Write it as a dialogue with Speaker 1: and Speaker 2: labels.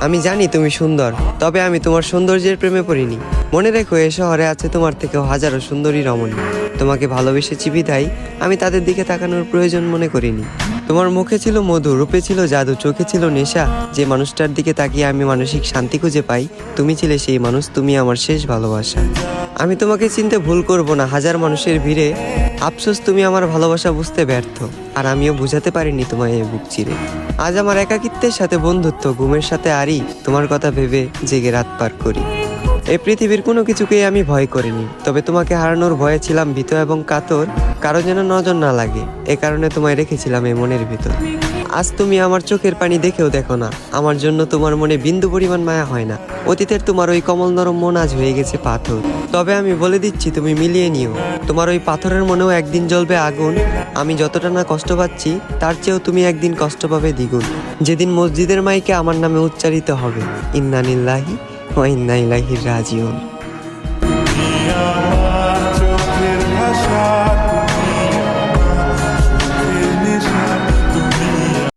Speaker 1: আমি জানি তুমি সুন্দর, তবে আমি তোমার সৌন্দর্যের প্রেমে পড়িনি। মনে রেখো, এ শহরে আছে তোমার থেকেও হাজারো সুন্দরী রমণী। তোমাকে ভালোবেসেছি বিধায় আমি তাদের দিকে তাকানোর প্রয়োজন মনে করিনি। তোমার মুখে ছিল মধু, রূপে ছিল জাদু, চোখে ছিল নেশা। যে মানুষটার দিকে তাকিয়ে আমি মানসিক শান্তি খুঁজে পাই, তুমি ছিলে সেই মানুষ। তুমি আমার শেষ ভালোবাসা। আমি তোমাকে চিনতে ভুল করব না হাজার মানুষের ভিড়ে। আফসোস তুমি আমার ভালোবাসা বুঝতে ব্যর্থ, আর আমিও বুঝাতে পারিনি তোমায় এই বুক চিরে। আজ আমার একাকিত্বের সাথে বন্ধুত্ব, ঘুমের সাথে আরি, তোমার কথা ভেবে জেগে রাত পার করি। এই পৃথিবীর কোনো কিছুকেই আমি ভয় করিনি, তবে তোমাকে হারানোর ভয়ে ছিলাম ভীত এবং কাতর। কারো যেন নজর না লাগে, এ কারণে তোমায় রেখেছিলাম এই মনের ভিতর। আজ তুমি আমার চোখের পানি দেখেও দেখো না, আমার জন্য তোমার মনে বিন্দু পরিমাণ মায়া হয় না। অতীতের তোমার ওই কমল নরম মন আজ হয়ে গেছে পাথর। তবে আমি বলে দিচ্ছি, তুমি মিলিয়ে নিও, তোমার ওই পাথরের মনেও একদিন জ্বলবে আগুন। আমি যতটা না কষ্ট পাচ্ছি, তার চেয়েও তুমি একদিন কষ্ট পাবে দ্বিগুণ। যেদিন মসজিদের মাইকে আমার নামে উচ্চারিত হবে ইন্না লিল্লাহি ওয়া ইন্না ইলাইহি রাজিউন।